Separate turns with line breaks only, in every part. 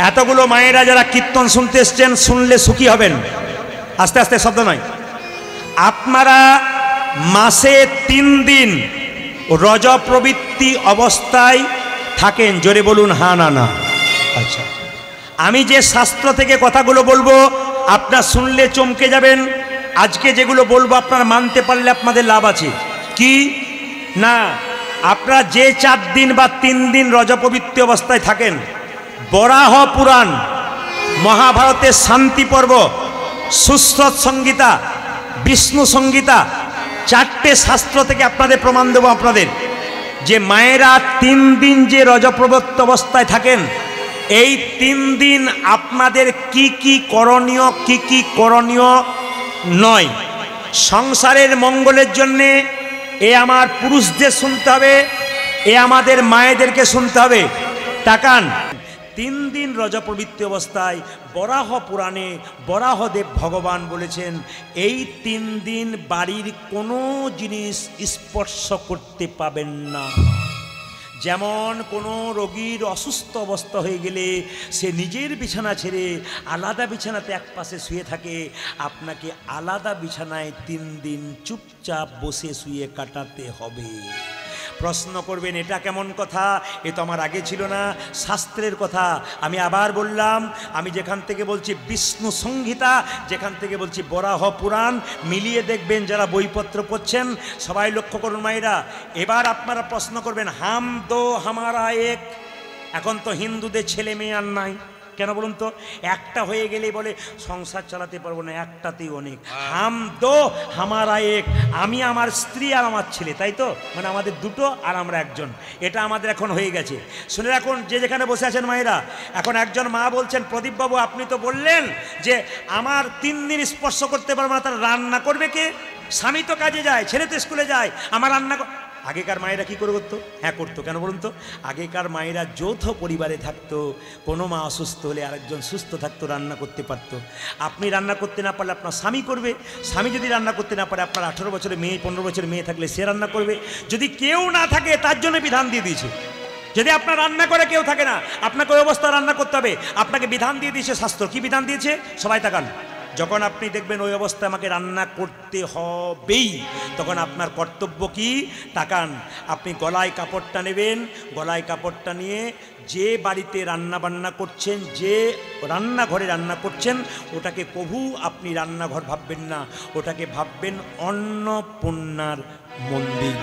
এতগুলো মায়েরা যারা কীর্তন শুনতে এসছেন, শুনলে সুখী হবেন। আস্তে আস্তে শব্দ নয়। আপনারা মাসে 3 দিন রজ প্রবৃত্তি অবস্থায় থাকেন, জোরে বলুন হ্যাঁ না না। আচ্ছা, আমি যে শাস্ত্র থেকে কথাগুলো বলবো আপনারা শুনলে চমকে যাবেন। আজকে যেগুলো বলবো আপনারা মানতে পারলে আপনাদের লাভ আছে। কি না, আপনারা যে 4 দিন বা 3 দিন রজপবিত্র অবস্থায় থাকেন, বরাহ পুরাণ, মহাভারতের শান্তি পর্ব, সুশ্রত সংহিতা, বিষ্ণু সংহিতা, 4টে শাস্ত্র থেকে আপনাদের প্রমাণ দেবো আপনাদের যে মায়েরা 3 দিন যে রজপ্রবৃত্ত অবস্থায় থাকেন, এই 3 দিন আপনাদের কি কি করণীয়, কি কি করণীয় নয়। সংসারের মঙ্গলের জন্যে এ আমার পুরুষদের শুনতে হবে, এ আমাদের মায়েদেরকে শুনতে হবে। তাকান, 3 দিন রজপ্রবৃত্তি অবস্থায় বরাহ পুরাণে বরাহদেব ভগবান বলেছেন এই 3 দিন বাড়ির কোনো জিনিস স্পর্শ করতে পাবেন না। যেমন কোনো রোগীর অসুস্থ অবস্থা হয়ে গেলে সে নিজের বিছানা ছেড়ে আলাদা বিছানাতে একপাশে শুয়ে থাকে, আপনাকে আলাদা বিছানায় 3 দিন চুপচাপ বসে শুয়ে কাটাতে হবে। প্রশ্ন করবেন এটা কেমন কথা, এ তো আমার আগে ছিল না, শাস্ত্রের কথা। আমি আবার বললাম, আমি যেখান থেকে বলছি বিষ্ণু সংহিতা, যেখান থেকে বলছি বরাহ পুরাণ, মিলিয়ে দেখবেন যারা বইপত্র পড়ছেন সবাই লক্ষ্য করুন মায়েরা। এবার আপনারা প্রশ্ন করবেন হাম দো হামারা এক। এখন তো হিন্দুদের ছেলে মেয়ে আর নাই, কেন বলুন তো? একটা হয়ে গেলেই বলে সংসার চালাতে পারবো না, একটাতেই অনেক। হাম দো হামারা এক, আমি আমার স্ত্রী আর আমার ছেলে, তাই তো? মানে আমাদের দুটো আর আমরা একজন, এটা আমাদের এখন হয়ে গেছে। শুনে রাখুন যে যেখানে বসে আছেন মায়েরা, এখন একজন মা বলছেন প্রদীপবাবু আপনি তো বললেন যে আমার 3 দিন স্পর্শ করতে পারবো না, তার রান্না করবে কে? স্বামী তো কাজে যায়, ছেলে তো স্কুলে যায়, আমার রান্না। আগেকার মায়েরা কী করে করতো? হ্যাঁ করতো, কেন বলুন তো? আগেকার মায়েরা যৌথ পরিবারে থাকতো, কোনো মা অসুস্থ হলে আরেকজন সুস্থ থাকতো, রান্না করতে পারতো। আপনি রান্না করতে না পারলে আপনার স্বামী করবে, স্বামী যদি রান্না করতে না পারে আপনার 18 বছরের মেয়ে 15 বছরের মেয়ে থাকলে সে রান্না করবে। যদি কেউ না থাকে তার জন্য বিধান দিয়ে দিয়েছে, যদি আপনার রান্না করে কেউ থাকে না আপনাকে ওই অবস্থা রান্না করতে হবে, আপনাকে বিধান দিয়ে দিয়েছে শাস্ত্র। কি বিধান দিয়েছে? সবাই তাকান। যখন আপনি দেখবেন ওই অবস্থায় আমাকে রান্না করতে হবেই, তখন আপনার কর্তব্য কি? তাকান, আপনি গলায় কাপড়টা নেবেন, গলায় কাপড়টা নিয়ে যে বাড়িতে রান্না বান্না করছেন, যে রান্নাঘরে রান্না করছেন, ওটাকে কভু আপনি রান্নাঘর ভাববেন না, ওটাকে ভাববেন অন্নপূর্ণার মন্দির।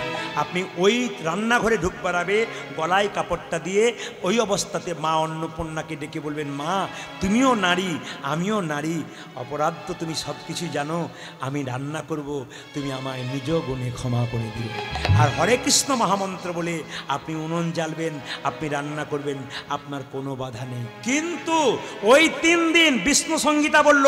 আপনি ওই রান্নাঘরে ঢুকবার আগে গলায় কাপড়টা দিয়ে ওই অবস্থাতে মা অন্নপূর্ণাকে ডেকে বলবেন, মা তুমিও নারী আমিও নারী, অপরাধ তো তুমি সব কিছুই জানো, আমি রান্না করব, তুমি আমায় নিজ গুণে ক্ষমা করে দিও। আর হরে কৃষ্ণ মহামন্ত্র বলে আপনি উনুন জ্বালবেন, আপনি রান্না করবেন, আপনার কোনো বাধা নেই। কিন্তু ওই 3 দিন বিষ্ণু সংহিতা বলল,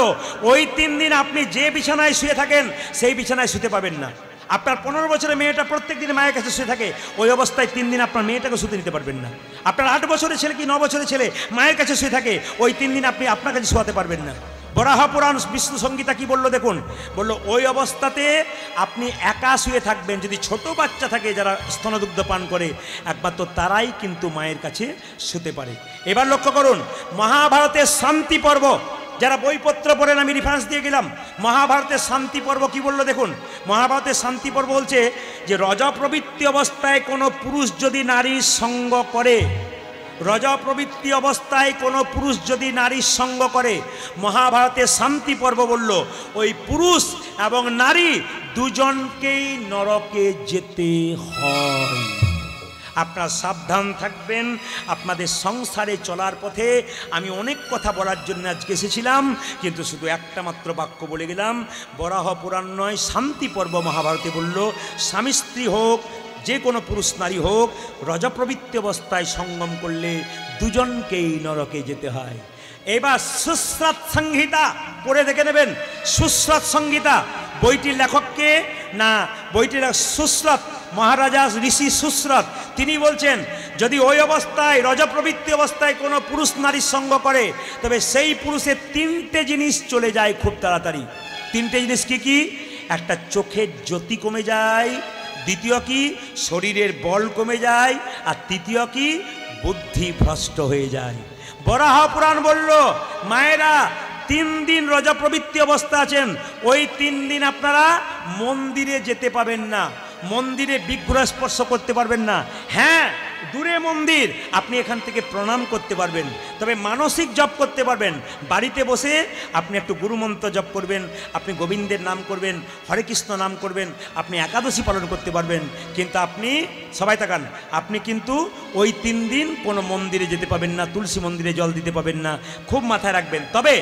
ওই 3 দিন আপনি যে বিছানায় শুয়ে থাকেন সেই বিছানায় শুতে পাবেন না। আপনার 15 বছরের মেয়েটা প্রত্যেক দিন মায়ের কাছে শুয়ে থাকে, ওই অবস্থায় 3 দিন আপনার মেয়েটাকে শুতে নিতে পারবেন না। আপনার 8 বছরের ছেলে কি 9 বছরের ছেলে মায়ের কাছে শুয়ে থাকে, ওই 3 দিন আপনি আপনার কাছে শোয়াতে পারবেন না। বরাহ পুরাণ বিষ্ণু সংহিতা কি বললো দেখুন, বললো ওই অবস্থাতে আপনি একা শুয়ে থাকবেন। যদি ছোট বাচ্চা থাকে যারা স্তনদুগ্ধ পান করে, একমাত্র তারাই কিন্তু মায়ের কাছে শুতে পারে। এবার লক্ষ্য করুন, মহাভারতের শান্তি পর্ব, যারা বইপত্র পড়েন আমি রেফারেন্স দিয়ে গেলাম, মহাভারতের শান্তি পর্ব কি বললো দেখুন। মহাভারতের শান্তি পর্ব বলছে যে রজপ্রবৃত্তি অবস্থায় কোনো পুরুষ যদি নারীর সঙ্গ করে, রজপ্রবৃত্তি অবস্থায় কোনো পুরুষ যদি নারীর সঙ্গ করে, মহাভারতের শান্তি পর্ব বলল ওই পুরুষ এবং নারী দুজনকেই নরকে যেতে হয়। আপনারা সাবধান থাকবেন আপনাদের সংসারে চলার পথে। আমি অনেক কথা বলার জন্য আজকে এসেছিলাম, কিন্তু শুধু একটা মাত্র বাক্য বলে গেলাম। বরাহ পুরাণ নয়, শান্তি পর্ব মহাভারতে বলল স্বামী স্ত্রী হোক, যে কোনো পুরুষ নারী হোক, রজপ্রবৃত্তি অবস্থায় সঙ্গম করলে দুজনকেই নরকে যেতে হয়। এবার সুশ্রত সংহিতা পড়ে দেখে নেবেন। সুশ্রত সংহিতা বইটির লেখককে না, বইটির সুশ্রত মহারাজা ঋষি সুশ্রত, তিনি বলছেন যদি ওই অবস্থায় রজপ্রবৃত্তি অবস্থায় কোনো পুরুষ নারীর সঙ্গ করে, তবে সেই পুরুষের 3টে জিনিস চলে যায় খুব তাড়াতাড়ি। 3টে জিনিস কি কি? একটা, চোখের জ্যোতি কমে যায়, দ্বিতীয় কি, শরীরের বল কমে যায়, আর তৃতীয় কি, বুদ্ধি ভ্রষ্ট হয়ে যায়। বরাহ পুরাণ বলল মায়েরা 3 দিন রজা প্রবৃত্তি অবস্থা আছেন, ওই 3 দিন আপনারা মন্দিরে যেতে পাবেন না, মন্দিরে বিগ্রহ স্পর্শ করতে পারবেন না। হ্যাঁ, দূরে মন্দির, আপনি এখান থেকে প্রণাম করতে পারবেন, তবে মানসিক জপ করতে পারবেন। বাড়িতে বসে আপনি একটু গুরুমন্ত্র জপ করবেন, আপনি গোবিন্দের নাম করবেন, হরে কৃষ্ণ নাম করবেন, আপনি একাদশী পালন করতে পারবেন। কিন্তু আপনি সবাই তাকান, আপনি কিন্তু ওই 3 দিন কোনো মন্দিরে যেতে পাবেন না, তুলসী মন্দিরে জল দিতে পাবেন না, খুব মাথায় রাখবেন। তবে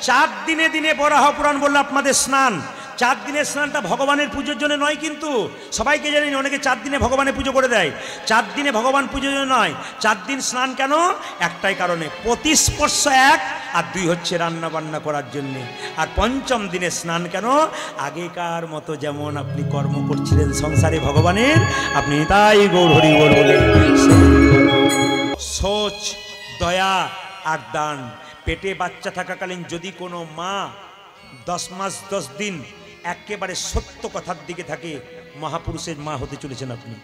4 দিনে দিনে বরাহ পুরাণ বললো আপনাদের স্নান, 4 দিনের স্নানটা ভগবানের পুজোর জন্য নয়, কিন্তু সবাইকে জানি অনেকে 4 দিনে ভগবানের পুজো করে দেয়। 4 দিনে ভগবান পুজোর জন্য নয়, 4 দিন স্নান কেন? একটাই কারণে, প্রতিস্পর্শ 1 আর 2 হচ্ছে রান্না বান্না করার জন্যে। আর 5ম দিনে স্নান কেন? আগেকার মতো যেমন আপনি কর্ম করছিলেন সংসারে ভগবানের, আপনি তাই গৌর হরি গৌর বলে সোচ, দয়া আর দান। পেটে বাচ্চা থাকাকালীন যদি কোনো মা 10 মাস 10 দিন একেবারে সত্য কথার দিকে থাকে, মহাপুরুষের মা হতে চলেছেন আপনি।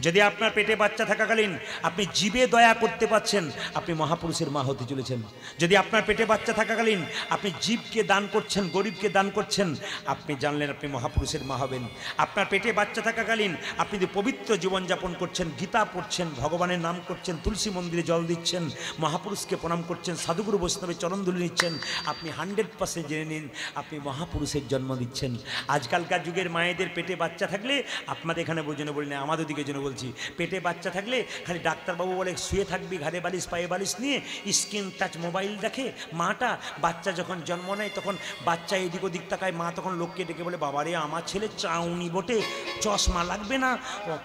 যদি আপনার পেটে বাচ্চা থাকাকালীন আপনি জীবে দয়া করতে পারছেন, আপনি মহাপুরুষের মা হতে চলেছেন। যদি আপনার পেটে বাচ্চা থাকাকালীন আপনি জীবকে দান করছেন, গরিবকে দান করছেন, আপনি জানলেন আপনি মহাপুরুষের মা হবেন। আপনার পেটে বাচ্চা থাকাকালীন আপনি যদি পবিত্র জীবনযাপন করছেন, গীতা পড়ছেন, ভগবানের নাম করছেন, তুলসী মন্দিরে জল দিচ্ছেন, মহাপুরুষকে প্রণাম করছেন, সাধুগুরু বৈষ্ণবের চরণধুলি নিচ্ছেন, আপনি 100% জেনে নিন আপনি মহাপুরুষের জন্ম দিচ্ছেন। আজকালকার যুগের মায়েদের পেটে বাচ্চা থাকলে, আপনাদের এখানে বোঝানো বলি না, আমাদের দিকে জন্য বলছি, পেটে বাচ্চা থাকলে খালি ডাক্তারবাবু বলে শুয়ে থাকবি, ঘাড়ে বালিশ পায়ে বালিশ নিয়ে স্ক্রিন টাচ মোবাইল দেখে মাটা। বাচ্চা যখন জন্ম নেয় তখন বাচ্চা এদিক ওদিক তাকায়, মা তখন লোককে ডেকে বলে বাবারে আমার ছেলে চাউনি বটে, চশমা লাগবে না,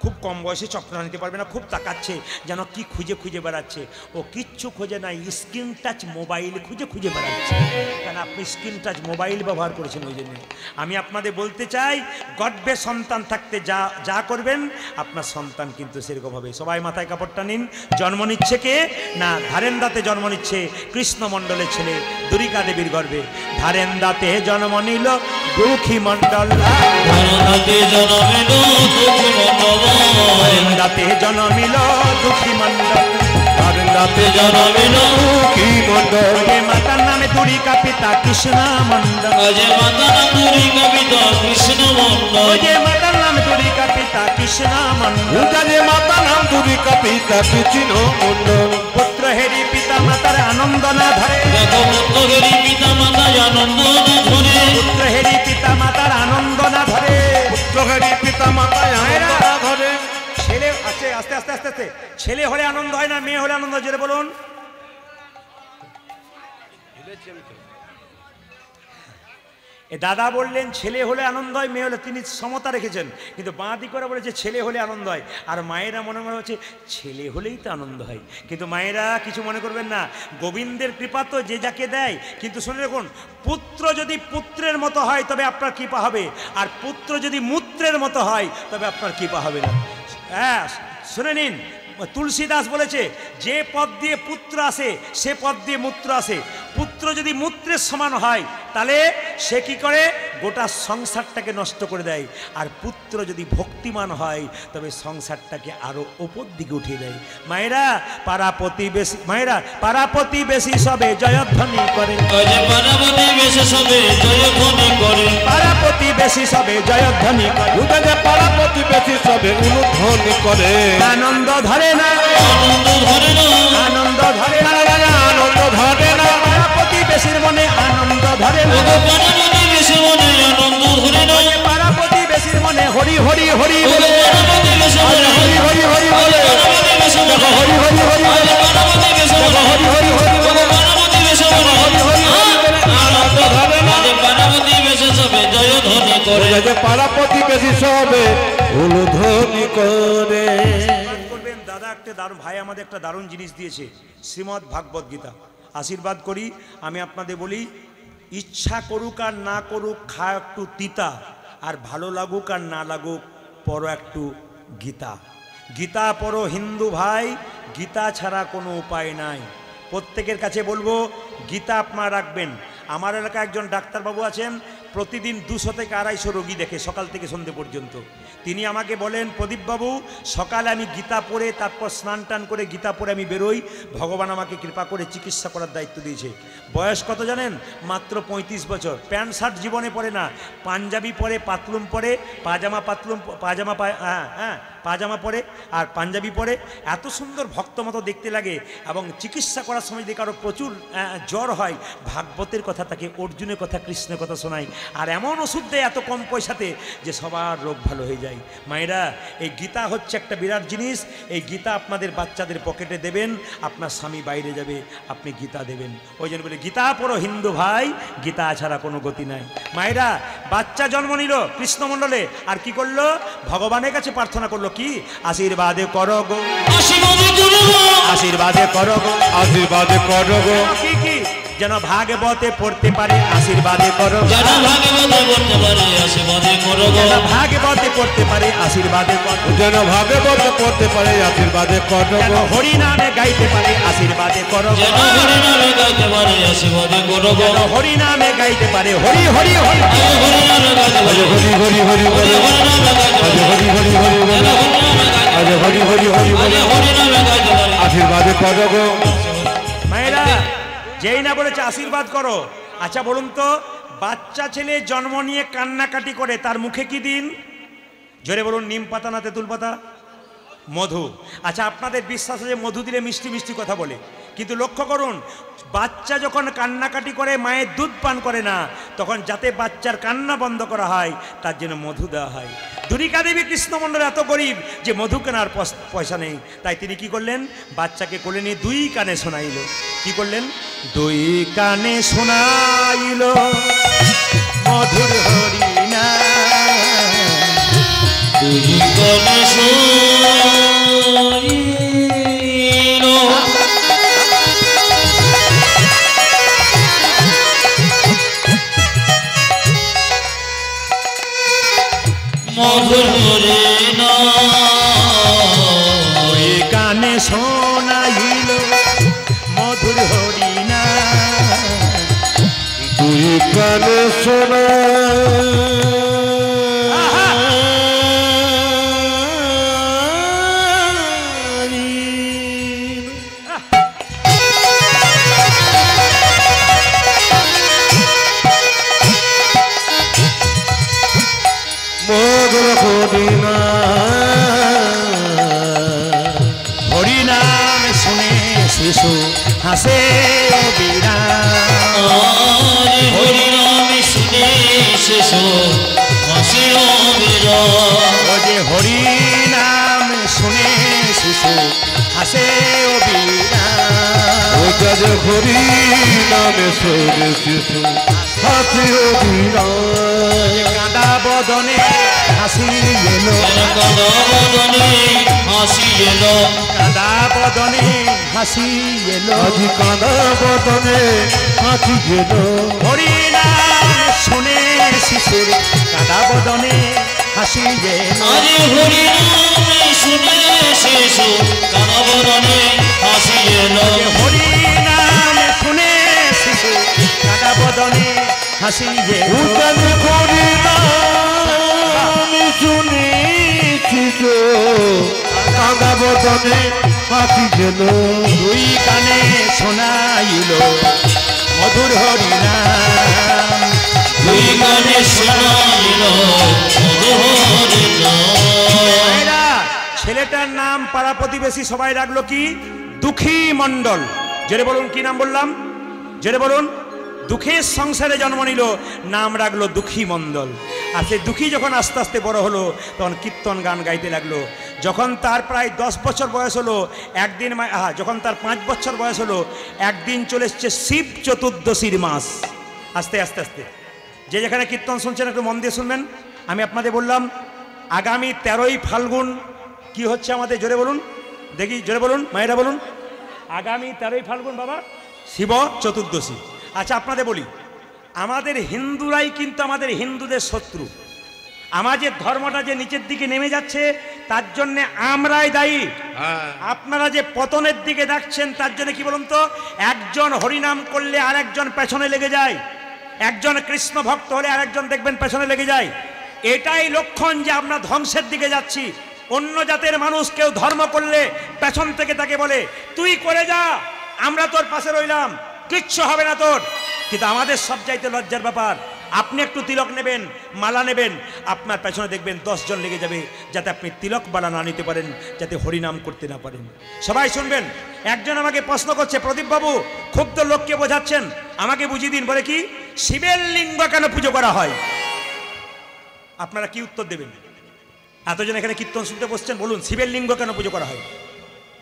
খুব কম বয়সে চশমা নিতে পারবে না, খুব তাকাচ্ছে, যেন কি খুঁজে খুঁজে বেড়াচ্ছে। ও কিচ্ছু খুঁজে নাই, স্ক্রিন টাচ মোবাইল খুঁজে খুঁজে বেড়াচ্ছে, কারণ আপনি স্ক্রিন টাচ মোবাইল ব্যবহার করেছেন ওই জন্য। আমি আপনাদের বলতে চাই, গর্ভে সন্তান থাকতে যা যা করবেন আপনার সন্তান কিন্তু সেরকম হবে। সবাই মাথায় কাপড়টা নিন। জন্ম নিচ্ছে কে? না, ধারেন্দাতে জন্ম নিচ্ছে কৃষ্ণ মণ্ডলের ছেলে দুরিকা দেবীর গর্ভে। ধারেন্দাতে জন্ম নিল দুঃখী মণ্ডল, ধারেন্দাতে জন্মিল দুঃখী মণ্ডল, ধারেন্দাতে জন্মিল দুঃখী মণ্ডল। মাতার নামে দুরিকা, পিতা কৃষ্ণ মণ্ডল, মাতার নাম দুরিকা, পিতা কৃষ্ণ মণ্ডল, মাতার নাম দুরিকা, পিতা কৃষ্ণ মণ্ডল, মাতার নাম দুরিকা, পিতা কৃষ্ণ মণ্ডল। পুত্র হেরি পিতা মাতার আনন্দ না ধরে, পুত্র হেরি পিতা মাতার আনন্দ না ধরে, পুত্র হেরি পিতা মাতার আনন্দ না ধরে, পুত্র হেরি পিতা মাতার আনন্দ না ধরে। ছেলে আছে, আস্তে আস্তে আস্তে আস্তে, ছেলে হলে আনন্দ হয় না, মেয়ে হলে আনন্দ হয়, যেটা বলুন। দাদা বললেন ছেলে হলে আনন্দ হয়, মেয়ে হলে, তিনি সমতা রেখেছেন, কিন্তু বাঁ দিক করে বলেছে ছেলে হলে আনন্দ হয়। আর মায়েরা মনে মনে হচ্ছে ছেলে হলেই তো আনন্দ হয়। কিন্তু মায়েরা কিছু মনে করবেন না, গোবিন্দের কৃপা তো যে যাকে দেয়। কিন্তু শুনে রাখুন, পুত্র যদি পুত্রের মতো হয় তবে আপনার কৃপা হবে, আর পুত্র যদি মূত্রের মতো হয় তবে আপনার কৃপা হবে না। হ্যাঁ, শুনে নিন, তুলসীদাস বলেছে যে পথ দিয়ে পুত্র আসে সে পথ দিয়ে মূত্র আসে। পুত্র যদি মূত্রের সমান হয় তাহলে সে কি করে? গোটা সংসারটাকে নষ্ট করে দেয়। আর পুত্র যদি ভক্তিমান হয় তবে সংসারটাকে আরো ওপর দিকে উঠিয়ে দেয়। মায়েরা পাড়া প্রতিবেশী, মায়েরা পাড়া প্রতিবেশী সবে জয়ধ্বনি করে, পাড়া প্রতিবেশী সবে জয়ধ্বনি করে, পাড়া প্রতিবেশী সবে জয়ধ্বনি করে, পাড়া প্রতিবেশী সবে উলুধ্বনি করে। আনন্দ ধরে না, আনন্দ ধরে না, আনন্দ ধরে না, আনন্দ ধরে না, পাড়া প্রতিবেশীর মনে আনন্দ ধরে না, পাড়া প্রতিবেশীর মনে আনন্দ ধরে না, পাড়া প্রতিবেশীর মনে হরি হরি হরি বলে, পাড়া প্রতিবেশীর মনে হরি হরি হরি বলে, দেখো হরি হরি হরি বলে, পাড়া প্রতিবেশীর মনে হরি হরি হরি বলে, পাড়া প্রতিবেশীর মনে হরি হরি হরি বলে। আনন্দ ধরে না, পাড়া প্রতিবেশী সবে জয়ধ্বনি করে, পাড়া প্রতিবেশী সবে উলুধ্বনি করে। দাদা একটা দারুণ ভাই আমাদের একটা দারুণ জিনিস দিয়েছে, শ্রীমদ্ ভাগবত গীতা। আশীর্বাদ করি, আমি আপনাদের বলি, ইচ্ছা করুক আর না করুক খা একটু তিতা, আর ভালো লাগুক আর না লাগুক পড়ো একটু গীতা। গীতা পড়ো হিন্দু ভাই, গীতা ছাড়া কোনো উপায় নাই। প্রত্যেকের কাছে বলবো গীতা আপনারা রাখবেন। আমার এলাকায় একজন ডাক্তারবাবু আছেন, প্রতিদিন 200 থেকে 250 রোগী দেখে সকাল থেকে সন্ধ্যে পর্যন্ত। তিনি আমাকে বলেন, প্রদীপবাবু সকালে আমি গীতা পড়ে তারপর স্নান টান করে গীতা পড়ে আমি বেরোই, ভগবান আমাকে কৃপা করে চিকিৎসা করার দায়িত্ব দিয়েছে। বয়স কত জানেন? মাত্র 35 বছর। প্যান্ট শার্ট জীবনে পরে না, পাঞ্জাবি পরে, পাতলুম পরে, পাজামা পরে আর পাঞ্জাবি পরে। এত সুন্দর ভক্ত মতো দেখতে লাগে। এবং চিকিৎসা করার সময় যদি কারো প্রচুর জ্বর হয়, ভাগবতের কথা তাকে, অর্জুনের কথা, কৃষ্ণের কথা শোনায়, আর এমন ওষুধ দেয় এত কম পয়সাতে যে সবার রোগ ভালো হয়ে যায়। মায়েরা, এই গীতা হচ্ছে একটা বিরাট জিনিস। এই গীতা আপনাদের বাচ্চাদের পকেটে দেবেন, আপনার স্বামী বাইরে যাবে, আপনি গীতা দেবেন। ওই জন্য বলে গীতা পড়ো হিন্দু ভাই, গীতা ছাড়া কোনো গতি নাই। মায়েরা, বাচ্চা জন্ম নিল কৃষ্ণমণ্ডলে, আর কি করলো? ভগবানের কাছে প্রার্থনা করলো কি? আশীর্বাদে করো গো, আশীর্বাদে করো গো,
আশীর্বাদে করো গো।
কি কি? যেন ভাগবতে পড়তে পারে, আশীর্বাদে করো,
যেন ভাগবতে পড়তে পারে, আশীর্বাদে করো গো।
যেন ভাগবতে পড়তে পারে, আশীর্বাদে করো,
যেন ভাগবতে পড়তে পারে, আশীর্বাদে করো
যেন
গো।
হরি নামে গাইতে পারে, আশীর্বাদে করো,
যেন হরি নামে গাইতে পারে, আশীর্বাদে করো গো।
যেন হরি নামে গাইতে পারে, হরি হরি হরি,
হরি নামে গাইতে পারে,
হরি হরি হরি বলে,
হরি নামে গাইতে পারে,
হরি হরি হরি বলে,
হরি
হরি হরি হরি বলে,
হরি নামে গাইতে পারে।
আশীর্বাদে করো গো।
মায়েরা, যেই না বলেছে আশীর্বাদ করো। আচ্ছা বলুন তো, বাচ্চা ছেলে জন্ম নিয়ে কান্নাকাটি করে, তার মুখে কি দিন? জোরে বলুন। নিম পাতা না তেঁতুল পাতা? মধু। আচ্ছা, আপনাদের বিশ্বাস আছে যে মধু দিলে মিষ্টি মিষ্টি কথা বলে, কিন্তু লক্ষ্য করুন, বাচ্চা যখন কান্নাকাটি করে, মায়ের দুধ পান করে না, তখন যাতে বাচ্চার কান্না বন্ধ করা হয় তার জন্য মধু দেওয়া হয়। দুরিকা দেবী কৃষ্ণমণ্ডল এত গরিব যে মধু কেনার পয়সা নেই, তাই তিনি কি করলেন? বাচ্চাকে কোলে নিয়ে 2 কানে শোনাইল। কি করলেন? 2 কানে শোনাইল মধুর হরিনা,
তুই কোন শুনিল, মধুর হরিনা।
ওই কানে শোনাইল মধুর হরিনা,
তুই কানে শোনা মধুর হরিনা।
হরিনাম শুনে শিশু হাসে বিরা,
হরি নামে শুনে শেষ হাসির বিরা।
ও যে হরিনাম শুনে শিশু হাসে বিরা,
ওটা যে হরি নামে শোনে শিশু হাসি অভিরা।
কাঁদা বদনে হাসি এলো,
কাঁদা বদনে হাসি এলো,
কাঁদা বদনে হাসি এলো,
আজি কাঁদা বদনে হাসি গেল।
হরিনাম শুনে শিশুর কাঁদা বদনে হাসি এলো,
আরে হরি নামে শুনে শেষ কাঁদা বদনে হাসি এলো।
হরিনাম শুনে শিশু কাঁদা বদনে হাসি এলো,
উদন হরি নাম শুনে শিশু কাঁদা বদনে হাসি গেল।
2 কানে শোনাইল মধুর হরিনাম,
2 কানে শোনাইল মধুর হরিনাম।
মায়েরা, ছেলেটার নাম পাড়া প্রতিবেশী সবাই রাখলো কি? দুঃখী মণ্ডল। জেরে বলুন, কি নাম বললাম? জেরে বলুন। দুঃখের সংসারে জন্ম নিল, নাম রাখলো দুঃখী মণ্ডল। আর সেই দুঃখী যখন আস্তে আস্তে বড় হলো, তখন কীর্তন গান গাইতে লাগলো। যখন তার প্রায় 10 বছর বয়স হলো, একদিন যখন তার 5 বছর বয়স হলো, একদিন চলে এসছে শিব চতুর্দশীর মাস। আস্তে আস্তে আস্তে যে যেখানে কীর্তন শুনছেন একটু মন দিয়ে শুনবেন। আমি আপনাদের বললাম, আগামী 13ই ফাল্গুন কি হচ্ছে আমাদের? জোরে বলুন দেখি, জোরে বলুন, মায়েরা বলুন। আগামী 13ই ফাল্গুন বাবা শিব চতুর্দশী। আচ্ছা, আপনাদের বলি, আমাদের হিন্দুরাই কিন্তু আমাদের হিন্দুদের শত্রু। আমাদের ধর্মটা যে নিচের দিকে নেমে যাচ্ছে তার জন্য আমরাই দায়ী। আপনারা যে পতনের দিকে দেখছেন তার জন্য কি বলুন তো? একজন হরিনাম করলে আর একজন পেছনে লেগে যায়। একজন কৃষ্ণ ভক্ত হলে আরেকজন দেখবেন পেছনে লেগে যায়। এটাই লক্ষণ যে আমরা ধ্বংসের দিকে যাচ্ছি। অন্য জাতের মানুষ কেউ ধর্ম করলে পেছন থেকে তাকে বলে তুই করে যা, আমরা তোর পাশে রইলাম, কিচ্ছু হবে না তোর। কিন্তু আমাদের সব চাইতে লজ্জার ব্যাপার, আপনি একটু তিলক নেবেন, মালা নেবেন, আপনার পেছনে দেখবেন 10 জন লেগে যাবে যাতে আপনি তিলক মালা না নিতে পারেন, যাতে হরিনাম করতে না পারেন। সবাই শুনবেন। একজন আমাকে প্রশ্ন করছে, প্রদীপ বাবু ক্ষুব্ধ লোককে বোঝাচ্ছেন, আমাকে বুঝিয়ে দিন। বলে কি, শিবের লিঙ্গ কেন পুজো করা হয়? আপনারা কি উত্তর দেবেন? এতজন এখানে কীর্তন শুনতে বসছেন, বলুন শিবের লিঙ্গ কেন পুজো করা হয়?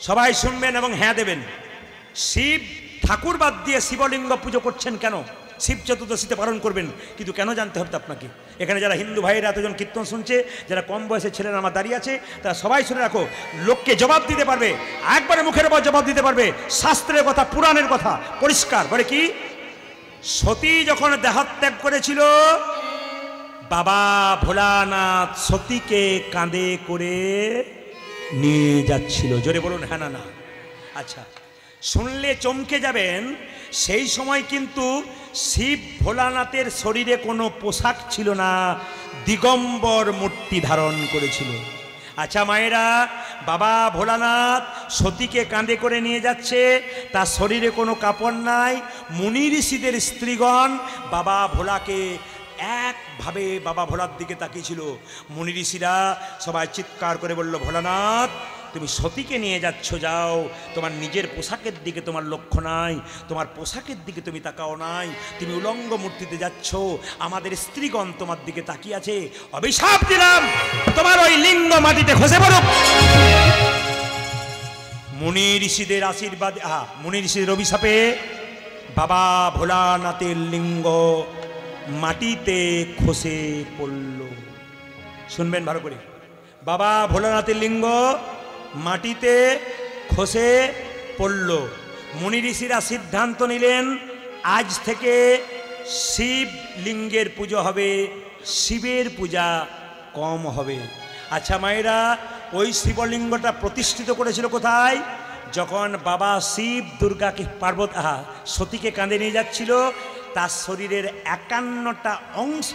সবাই শুনবেন এবং হ্যাঁ দেবেন। শিব ঠাকুর বাদ দিয়ে শিবলিঙ্গ পুজো করছেন কেন? শিব চতুর্দশীতে পালন করবেন, কিন্তু কেন জানতে হবে আপনাকে। এখানে যারা হিন্দু ভাইয়েরা এতজন কীর্তন শুনছে, যারা কম বয়সের ছেলেরা আমার দাঁড়িয়ে আছে, তারা সবাই শুনে রাখো, লোককে জবাব দিতে পারবে, একবারে মুখের উপর জবাব দিতে পারবে, শাস্ত্রের কথা, পুরাণের কথা পরিষ্কার। বলে কি, সতী যখন দেহত্যাগ করেছিল, বাবা ভোলানাথ সতীকে কাঁধে করে নিয়ে যাচ্ছিল। জোরে বলুন হ্যাঁ না না। আচ্ছা, শুনলে চমকে যাবেন, সেই সময় কিন্তু শিব ভোলানাথের শরীরে কোনো পোশাক ছিল না, দিগম্বর মূর্তি ধারণ করেছিল। আচ্ছা মায়েরা, বাবা ভোলানাথ সতীকে কাঁধে করে নিয়ে যাচ্ছে, তার শরীরে কোনো কাপড় নাই। মুনি ঋষিদের স্ত্রীগণ বাবা ভোলাকে একভাবে বাবা ভোলার দিকে তাকিয়েছিল। মুনি ঋষিরা সবাই চিৎকার করে বলল, ভোলানাথ তুমি সতীকে নিয়ে যাচ্ছ, যাও, তোমার নিজের পোশাকের দিকে তোমার লক্ষ্য নাই, তোমার পোশাকের দিকে তুমি তাকাও নাই, তুমি উলঙ্গ মূর্তিতে যাচ্ছ, আমাদের স্ত্রীগণ তোমার দিকে তাকিয়ে আছে, অভিশাপ দিলাম তোমার ওই লিঙ্গ মাটিতে খসে পড়ুক। মুনি ঋষিদের আশীর্বাদ, মুনি ঋষিদের অভিশাপে বাবা ভোলানাথের লিঙ্গ মাটিতে খসে পড়ল। শুনবেন ভালো করে, বাবা ভোলানাথের লিঙ্গ মাটিতে খসে পড়ল। মুনি ঋষিরা সিদ্ধান্ত নিলেন, আজ থেকে শিব লিঙ্গের পুজো হবে, শিবের পূজা কম হবে। আচ্ছা মায়েরা, ওই শিবলিঙ্গটা প্রতিষ্ঠিত করেছিল কোথায়? যখন বাবা শিব দুর্গাকে সতীকে কাঁধে নিয়ে যাচ্ছিল, তার শরীরের 51টা অংশ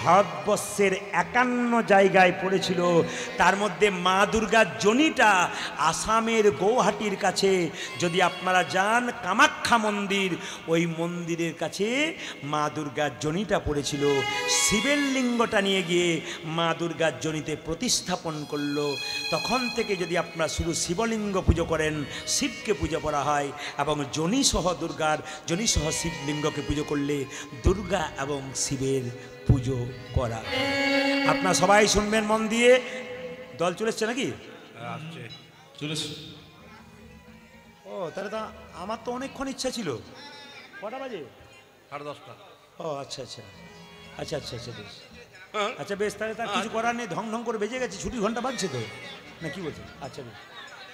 ভারতবর্ষের 51 জায়গায় পড়েছিল। তার মধ্যে মা দুর্গার জনিটা আসামের গৌহাটির কাছে, যদি আপনারা যান কামাখ্যা মন্দির, ওই মন্দিরের কাছে মা দুর্গার জনিটা পড়েছিল। শিবের লিঙ্গটা নিয়ে গিয়ে মা দুর্গার জনিতে প্রতিস্থাপন করলো। তখন থেকে যদি আপনারা শুধু শিবলিঙ্গ পুজো করেন, শিবকে পুজো করা হয়, এবং জনিসহ দুর্গার, জনিসহ শিবলিঙ্গকে পুজো করলে দুর্গা এবং শিবের পুজো করা। আপনারা সবাই শুনবেন মন দিয়ে। দল চলে এসছে নাকি? ও তাহলে তো আমার তো অনেকক্ষণ ইচ্ছা ছিল। কটা বাজে?
10:30।
ও আচ্ছা আচ্ছা আচ্ছা আচ্ছা আচ্ছা বেশ, আচ্ছা বেশ, তাহলে তার কিছু করার নেই, ঢং ঢং করে বেজে গেছে, ছুটি ঘন্টা বাজছে তো, না কি বলছে? আচ্ছা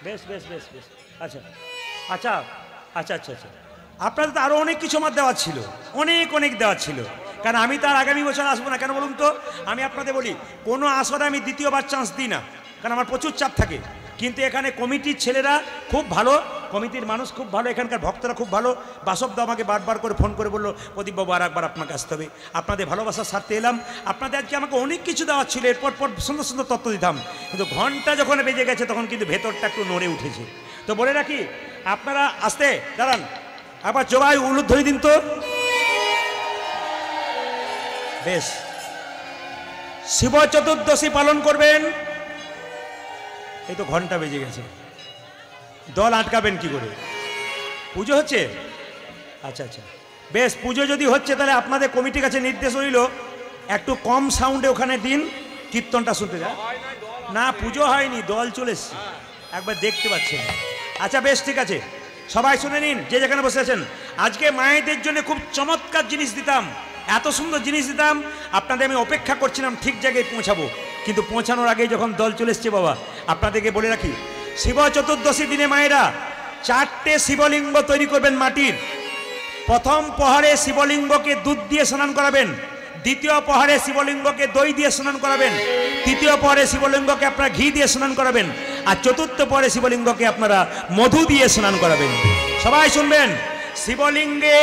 বেশ বেশ বেশ বেশ বেশ, আচ্ছা আচ্ছা আচ্ছা আচ্ছা আচ্ছা। আপনাদের তো আরও অনেক কিছু আমার দেওয়ার ছিল, অনেক দেওয়ার ছিল, কারণ আমি তার আগামী বছর আসবো না। কেন বলুন তো? আমি আপনাদের বলি, কোনো আসরে আমি দ্বিতীয়বার চান্স দিই না, কারণ আমার প্রচুর চাপ থাকে। কিন্তু এখানে কমিটির ছেলেরা খুব ভালো, কমিটির মানুষ খুব ভালো, এখানকার ভক্তরা খুব ভালো। বাসবদা আমাকে বারবার করে ফোন করে বললো, প্রদীপবাবু আর একবার আপনাকে আসতে হবে, আপনাদের ভালোবাসার স্বার্থে এলাম। আপনাদের আজকে আমাকে অনেক কিছু দেওয়ার ছিল, এরপর সুন্দর সুন্দর তত্ত্ব দিতাম, কিন্তু ঘন্টা যখন বেজে গেছে তখন কিন্তু ভেতরটা একটু নড়ে উঠেছে। তো বলে রাখি, আপনারা আসতে দাঁড়ান, আবার জবাই উলুধ্বনি দিন তো। বেশ, শিব চতুর্দশী পালন করবেন। এই তো ঘন্টা বেজে গেছে, দল আটকাবেন কি করে? পুজো হচ্ছে? আচ্ছা আচ্ছা বেশ, পুজো যদি হচ্ছে তাহলে আপনাদের কমিটির কাছে নির্দেশ রইল, একটু কম সাউন্ডে ওখানে দিন, কীর্তনটা শুনতে যায়। না পুজো হয়নি, দল চলে এসছে, একবার দেখতে পাচ্ছেন। আচ্ছা বেশ ঠিক আছে, সবাই শুনে নিন, যে যেখানে বসে আছেন। আজকে মায়েদের জন্য খুব চমৎকার জিনিস দিতাম, এত সুন্দর জিনিস দিতাম, আপনাদের আমি অপেক্ষা করছিলাম ঠিক জায়গায় পৌঁছাবো, কিন্তু পৌঁছানোর আগেই যখন দল চলে এসছে বাবা, আপনাদেরকে বলে রাখি, শিব চতুর্দশী দিনে মায়েরা 4টে শিবলিঙ্গ তৈরি করবেন মাটির। প্রথম প্রহরে শিবলিঙ্গকে দুধ দিয়ে স্নান করাবেন, দ্বিতীয় প্রহরে শিবলিঙ্গকে দই দিয়ে স্নান করাবেন, তৃতীয় প্রহরে শিবলিঙ্গকে আপনারা ঘি দিয়ে স্নান করাবেন, আর চতুর্থ প্রহরে শিবলিঙ্গকে আপনারা মধু দিয়ে স্নান করাবেন। সবাই শুনবেন, শিবলিঙ্গে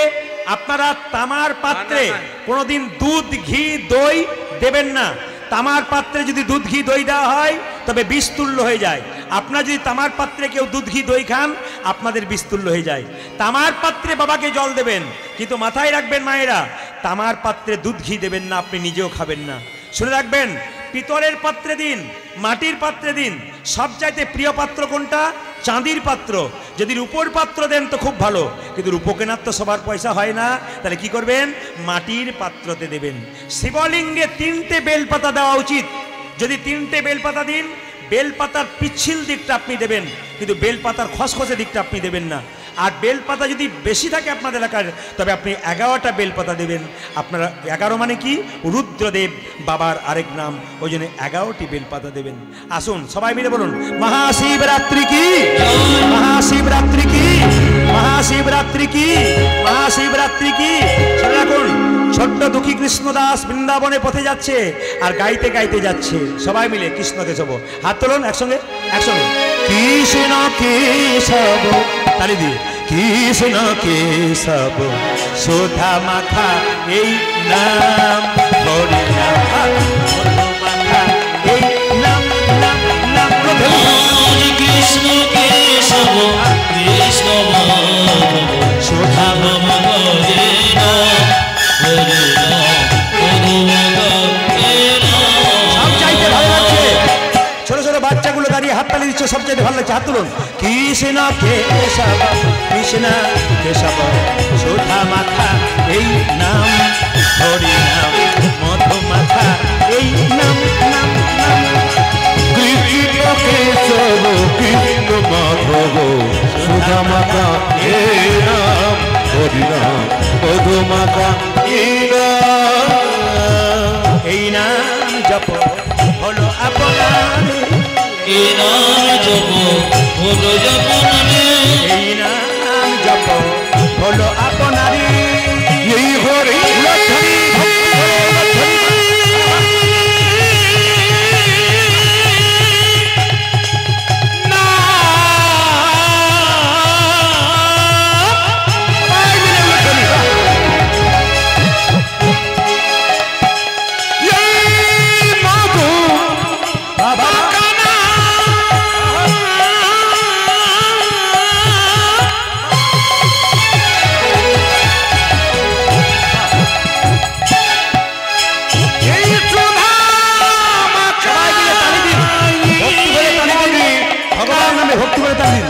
আপনারা তামার পাত্রে কোনোদিন দুধ ঘি দই দেবেন না। তামার পাত্রে যদি দুধ ঘি দই দেওয়া হয় তবে বিষতুল্য হয়ে যায়। আপনারা যদি তামার পাত্রে কেউ দুধ ঘি দই খান আপনাদের বিষতুল্য হয়ে যায়। তামার পাত্রে বাবাকে জল দেবেন, কিন্তু মাথায় রাখবেন মায়েরা, তামার পাত্রে দুধ ঘি দেবেন না, আপনি নিজেও খাবেন না। শুনে রাখবেন, পিতলের পাত্রে দিন, মাটির পাত্রে দিন। সবচাইতে প্রিয় পাত্র কোনটা? চাঁদির পাত্র। যদি রূপোর পাত্র দেন তো খুব ভালো, কিন্তু রূপো কেনার তো সবার পয়সা হয় না, তাহলে কি করবেন? মাটির পাত্রতে দেবেন। শিবলিঙ্গে 3টে বেলপাতা দেওয়া উচিত। যদি 3টে বেলপাতা দিন, বেলপাতার পিচ্ছিল দিকটা আপনি দেবেন, কিন্তু বেলপাতার খসখসে দিকটা আপনি দেবেন না। আর বেলপাতা যদি বেশি থাকে আপনাদের এলাকার, তবে আপনি 11টা বেলপাতা দেবেন। আপনারা 11 মানে কি? রুদ্রদেব বাবার আরেক নাম, ওই জন্য 11টি বেলপাতা দেবেন। আসুন সবাই মিলে বলুন, মহাশিবরাত্রি কি, মহাশিবরাত্রি কি, মহাশিবরাত্রি কি, মহাশিবরাত্রি কি। শুনে রাখুন, ছোট্ট দুঃখী কৃষ্ণদাস বৃন্দাবনে পথে যাচ্ছে আর গাইতে গাইতে যাচ্ছে। সবাই মিলে কৃষ্ণ কেশব, হাত তুলুন একসঙ্গে, একসঙ্গে। কৃষ্ণ কেশব, তালি দিয়ে, কৃষ্ণ কেশব সুধা মাখা এই নাম, হরি নাম মাখা এই নাম, নাম নাম।
কৃষ্ণ কেশব কৃষ্ণ মাধব
সুধা
মাধব হরে নাম, হরে নাম, হরে নাম।
সবচাইতে ভালো লাগছে, ছোট ছোট বাচ্চাগুলো দাঁড়িয়ে হাততালি দিচ্ছে, সবচাইতে ভালো লাগছে, হাত তুলুন। কৃষ্ণ কেশব, কৃষ্ণ কেশব সুধা মাখা এই নাম, হরি নাম মধু মাখা এই নাম, নাম নাম।
কৃষ্ণ কেশব কৃষ্ণ মাধব সুধা মাখা হে নাম, হরি নাম মধু মাখা হে নাম।
এই নাম জপ হলো আপনার,
এই নাম জপ হলো জপনে,
এই নাম জপ হলো আপনারি।
এই হরি
ভক্তি করে তালি দিন।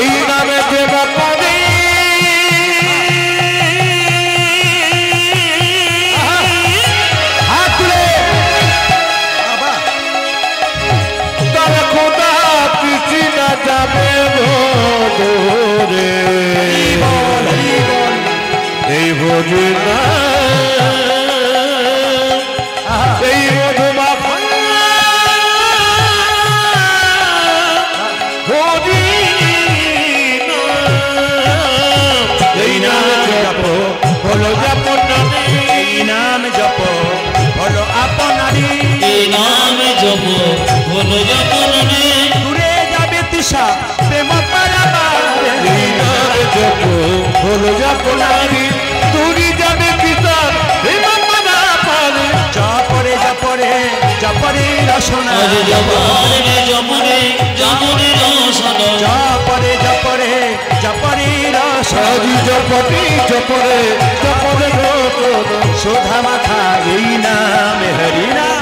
এই নামে দেবা পাবে
হাত তুলে
তবে খোদা কিছু না যাবে ভোরে, এই ভোরে না এই মধু মাখা হরি নাম। এই নাম জপ হলো জপনারি,
এই নাম জপ হলো আপনারি।
এই নাম জপ হলো জপনে,
দূরে যাবে তৃষা প্রেম পারাবারে।
এই নাম জপ হলো জপনারি, তুরি যাবে পিতা
জপরে জপরে জপরে রসনা,
আজ জপনে জপনে জপনে রসনা,
জপরে জপরে জপরে রসনা।
হরি জপটি জপরে জপরে
সুধা মাখা এই নাম, হরি নাম